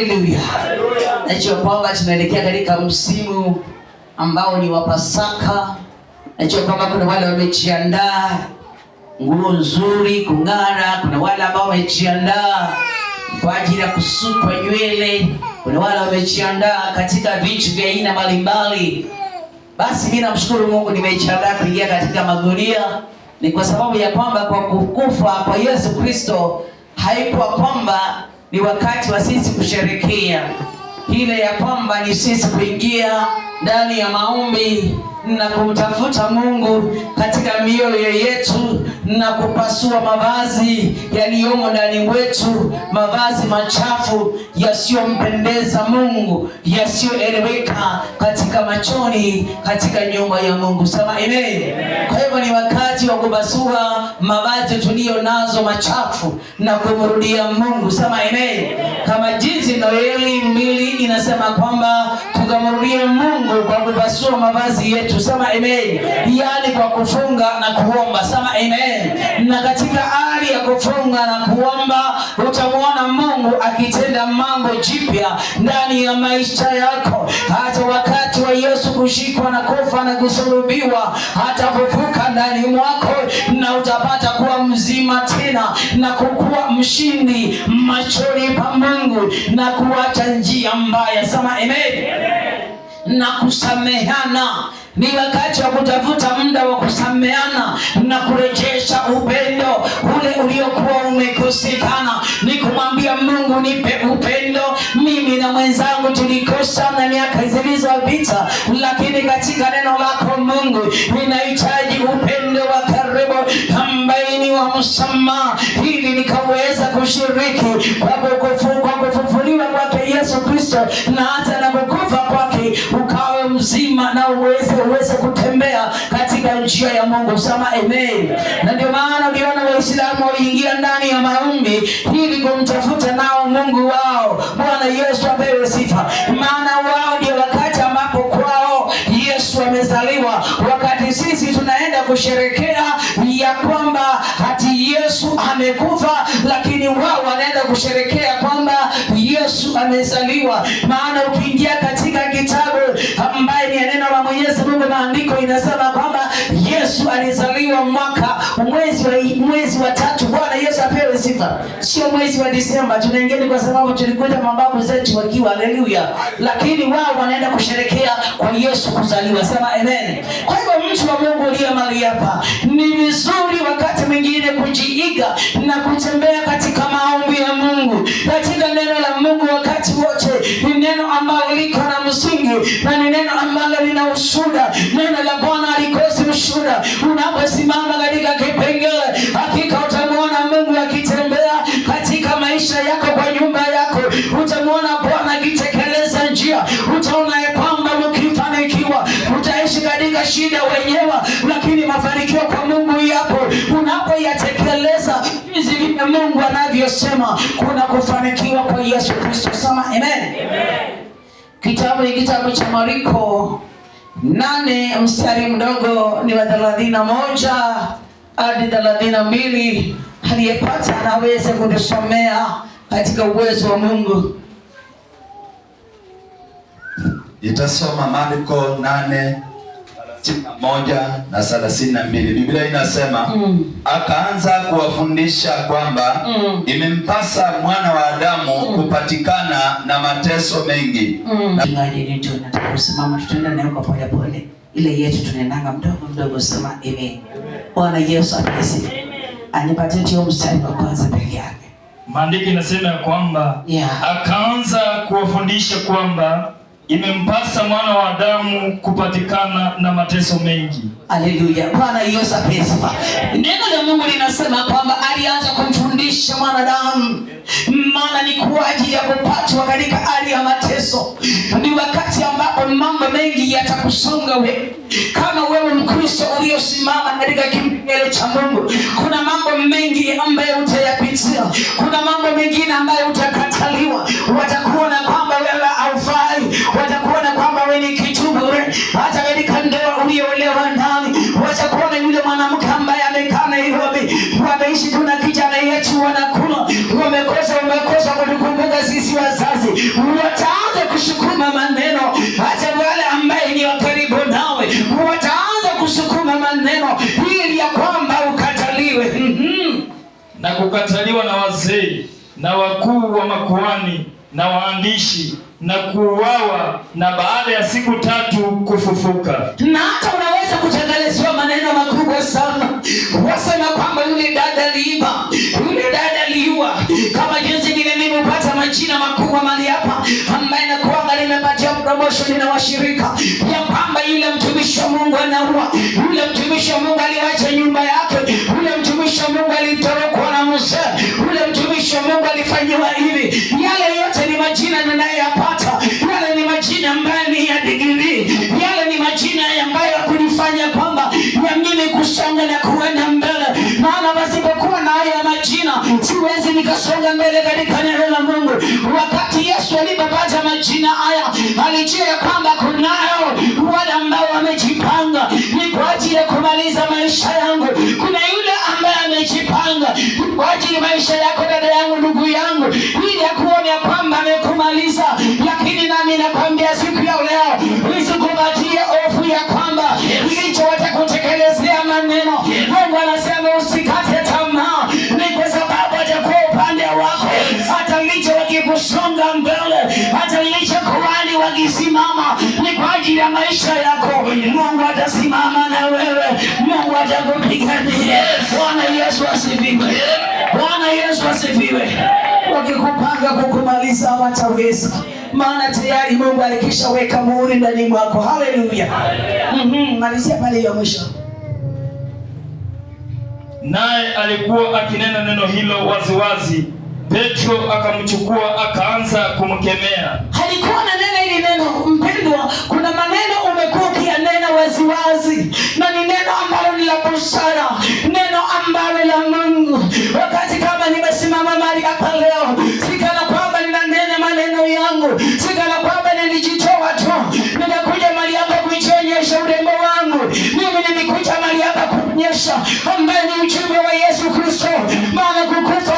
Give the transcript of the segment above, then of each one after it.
Haleluya. Najua kwamba tunaelekea katika msimu ambao ni wa Pasaka. Najua kwamba kuna wale wamejiandaa nguo nzuri kung'ara, kuna wale ambao wamejiandaa kwa ajili ya kusukwa nywele, kuna wale wamejiandaa katika vitu vya aina mbalimbali. Basi mimi namshukuru Mungu nimejiandaa kuingia katika magunia. Ni kwa sababu ya kwamba kwa kukufa kwa Yesu Kristo haikuwa kwamba ni wakati wa sisi kusherehekea, ile ya kwamba ni sisi kuingia ndani ya maombi na kumtafuta Mungu katika mioyo yetu na kupasua mavazi yaliyomo ndani mwetu, mavazi machafu yasiyompendeza Mungu, yasiyoeleweka katika machoni, katika nyumba ya Mungu. Sema amen. Kwa hivyo ni wakati wa kupasua mavazi tuliyo nazo machafu na kumrudia Mungu. Sema amen. Kama jinsi Noeli mbili inasema kwamba tukamrudie Mungu kwa kupasua mavazi yetu. Sema amen. Yaani kwa kufunga na kuomba. Sema amen. Na katika hali ya kufunga na kuomba utamwona Mungu akitenda mambo jipya ndani ya maisha yako. Hata wakati wa Yesu kushikwa na kufa na kusulubiwa, atafufuka ndani mwako na utapata kuwa mzima tena na kukuwa mshindi machoni pa Mungu na kuacha njia mbaya. Sema amen. Na kusameheana. Ni wakati wa kutafuta muda wa kusameheana na kurejesha upendo ule uliokuwa umekosekana. Ni kumwambia Mungu, nipe upendo. Mimi na mwenzangu tulikosa na miaka zilizopita, lakini katika neno lako Mungu ninahitaji upendo wa karibu ambaye ni wa msamaha, ili nikaweza kushiriki kwa kufufuliwa kwake Yesu Kristo, na hata na kukufa kwake ukawe mzima na uweze kutembea katika njia ya Mungu. Sema amen. Na ndio maana uliona Waislamu waliingia ndani ya maombi ili kumtafuta nao Mungu wao. Bwana Yesu apewe sifa. Maana wao ndio wakati ambapo kwao Yesu amezaliwa, wakati sisi tunaenda kusherehekea ya kwamba hati Yesu amekufa, lakini wao wanaenda kusherehekea kwamba Yesu amezaliwa. Maana ukiingia katika kitabu ambaye ni neno la Mwenyezi Mungu, maandiko inasema kwamba Yesu alizaliwa mwezi wa tatu. Bwana Yesu apewe sifa. Sio mwezi wa Disemba. Tunaingia kwa sababu tulikuja mababu zetu wakiwa, haleluya, lakini wao wanaenda kusherehekea kwa Yesu kuzaliwa. Sema amen. Kwa hivyo mtu wa Mungu uliye mahali hapa, ni vizuri wakati mwingine kujiiga na kutembea katika maombi ya Mungu, katika neno la Mungu wakati wote. Ni neno ambalo liko na msingi na ni neno ambalo lina ushuhuda. Neno la Bwana halikosi ushuhuda. Unaposimama katika kipengele, hakika utamwona Mungu akitembea katika maisha yako, kwa nyumba yako. Utamwona Bwana akitekeleza njia. Utaona kwamba ukifanikiwa utaishi katika shida wenyewe, lakini mafanikio kwa Mungu yapo unapoyatekeleza jinsi vile Mungu anavyosema. Kuna kufanikiwa kwa Yesu Kristo. Sema amen. Kitabu cha Marko 8 mstari mdogo ni wa 31 hadi 32. Aliyepata anaweza kutusomea katika uwezo wa Mungu. Itasoma Marko 8:31-32. Biblia inasema akaanza kuwafundisha kwamba imempasa mwana wa Adamu kupatikana na mateso mengi. Tunasimama, tutaenda nayo kwa pole pole. Ile yetu tunaendanga mdogo mdogo. Sema amen. Bwana Yesu asifiwe. Anipatie hiyo mstari wa kwanza peke yake. Maandiko inasema ya kwamba akaanza kuwafundisha kwamba imempasa mwana wa Adamu kupatikana na mateso mengi. Haleluya. Bwana Yesu asifiwe. Neno la Mungu linasema kwamba alianza kumfundisha mwanadamu, maana ni kwa ajili ya kupatwa katika hali ya mateso. Ni wakati ambapo mambo mengi yatakusonga wewe. Kama wewe Mkristo uliosimama katika kipengele cha Mungu, kuna mambo mengi ambayo utayapitia. Kuna mambo mengine ambayo utakataliwa. Watakuona kwamba wewe haufai. Watakuona kwamba wewe ni kitu bure. Hata katika ndoa uliolewa ndani, watakuona yule mwanamke ambaye amekaa Nairobi, wameishi kuna kijana yetu wanakula, umekosa kutukumbuka sisi wazazi. wataanza kusukuma maneno. Hata wale ambaye ni wa karibu nawe wataanza kusukuma maneno ili ya kwamba ukataliwe. Na kukataliwa na wazee na wakuu wa makuhani na waandishi, na kuuawa, na baada ya siku 3 kufufuka. Na hata unaweza kutengenezewa maneno makubwa sana, wasema kwamba yule dada aliiba, yule dada aliua, kama jinsi vile mimi hupata majina makubwa mali hapa ambaye nakuanga nimepatia promotion na washirika ya kwamba yule mtumishi wa Mungu anaua, yule mtumishi wa Mungu aliacha nyumba yake, yule mtumishi wa Mungu alitorokwa na mzee, yule mtumishi wa Mungu alifanywa hivi. Yale yote ni majina ninayopata, yale ni majina ambayo ni ya degree, yale ni majina ambayo kunifanya kwamba ya mimi kusonga na kuenda mbele. Maana pasipokuwa na haya majina siwezi nikasonga mbele katika neno la Mungu. Wakati Yesu alipopata majina haya alijua kwamba kunao wale ambao wamejipanga ni kwa ajili ya kumaliza maisha yangu. Kuna yule ambaye amejipanga kwa ajili ya maisha yako, dada yangu, ndugu yangu, ili akuone kwamba amekumaliza. Lakini nami nakwambia siku ya leo usikupatie hofu ya kwamba licho watakutekelezea maneno. Mungu anasema usikate tamaa, ni kwa sababu atakuwa upande wako. Hata licho wakikusonga mbele, hata licho kuwani wakisimama, ni kwa ajili ya maisha yako. Mungu atasimama na wewe, Mungu atakupigania. Bwana Yesu asifiwe. Bwana Yesu asifiwe. Wakikupanga kukumaliza hawataweza, maana tayari Mungu alikishaweka muhuri ndani mwako. Haleluya. Malizia pale ya mwisho. Naye alikuwa akinena neno hilo waziwazi. Petro akamchukua akaanza kumkemea. Alikuwa ananena hili neno. Mpendwa, kuna maneno umekuwa ukiyanena waziwazi, na ni neno ambalo ni la busara, neno ambalo la Mungu. Wakati kama nimesimama mahali hapa leo, sikana kwamba ninanena maneno yangu, sikana kwamba nilijitoa tu ninakuja mahali hapa kuionyesha urembo wangu. Mimi nimekuja mahali hapa kuonyesha ambaye ni ujumbe wa Yesu Kristo. Maana kukufa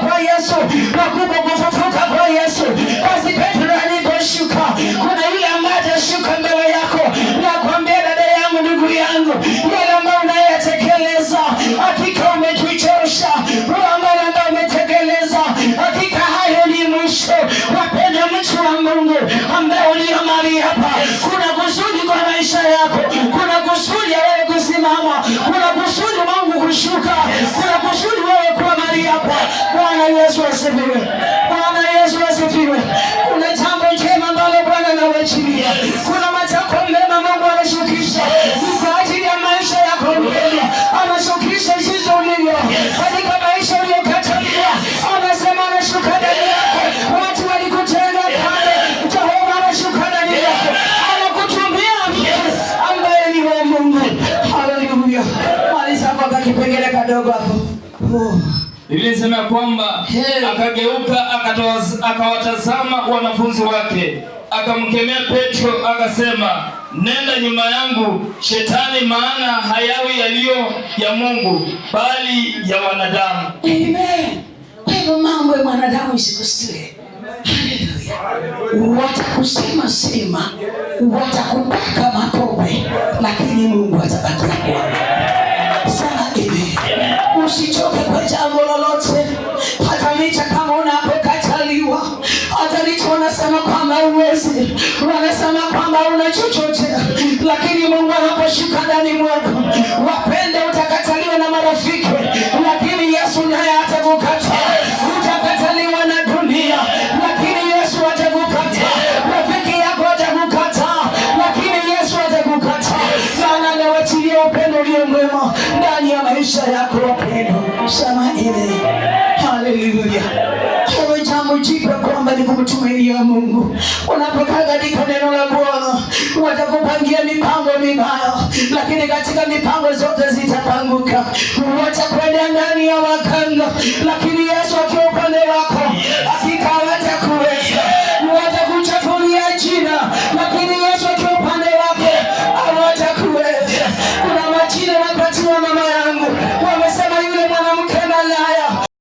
kwa Yesu na kufufuka kwa Yesu. Basi Petro aliposhuka, kuna yule ambaye atashuka mbele yako. Nakwambia dada yangu, ndugu yangu, yale ambayo unayatekeleza hakika umetuchosha. Yale ambayo umetekeleza hakika hayo ni mwisho. Wapenda mtu wa Mungu ambaye ulio mahali hapa, kuna kusudi kwa maisha yako, kuna kusudi ya wewe kusimama, kuna kusudi Mungu kushuka, kuna kusudi wewe kuwa mahali hapa. Bwana Yesu asifiwe. Bwana Yesu asifiwe. Kuna jambo jema ambalo Bwana anawachilia. Kuna matakwa mema Mungu anashukisha kwa ajili ya maisha yako. Anashukisha jinsi ulivyo katika maisha uliyokataliwa. Anasema anashuka ndani yako. Watu walikutenga pale, Jehova anashuka ndani yako, anakutumia ambaye ni wa Mungu. Haleluya. Maliza kwa kipengele kadogo hapo. Biblia inasema kwamba akageuka akawatazama wanafunzi wake, akamkemea Petro akasema, nenda nyuma yangu Shetani, maana hayawi yaliyo ya Mungu bali ya wanadamu. Amen. Kwa hivyo mambo ya wanadamu isikustue. Haleluya. Watakusema sema, watakupaka matope, lakini Mungu atabakia kwako. Sana hivi. Usichoke kwa jambo lolote. Hata licha kama unapokataliwa, hata licha wanasema kwamba uwezi, wanasema kwamba una chochote, lakini Mungu anaposhuka ndani mwako, wapende utakataliwa na marafiki, lakini Yesu naye atakukataa. Utakataliwa na dunia, lakini Yesu atakukataa. Rafiki yako atakukataa, lakini Yesu atakukataa. Sana nawachilia upendo ulio mwema ndani ya maisha yako, wapendo. Sema ile. Haleluya. Kwa jambo jipya kwamba ni kumtumainia Mungu. Unapokaa katika neno la Bwana, watakupangia mipango mibaya, lakini katika mipango zote zitapanguka. Watakwenda ndani ya waganga, lakini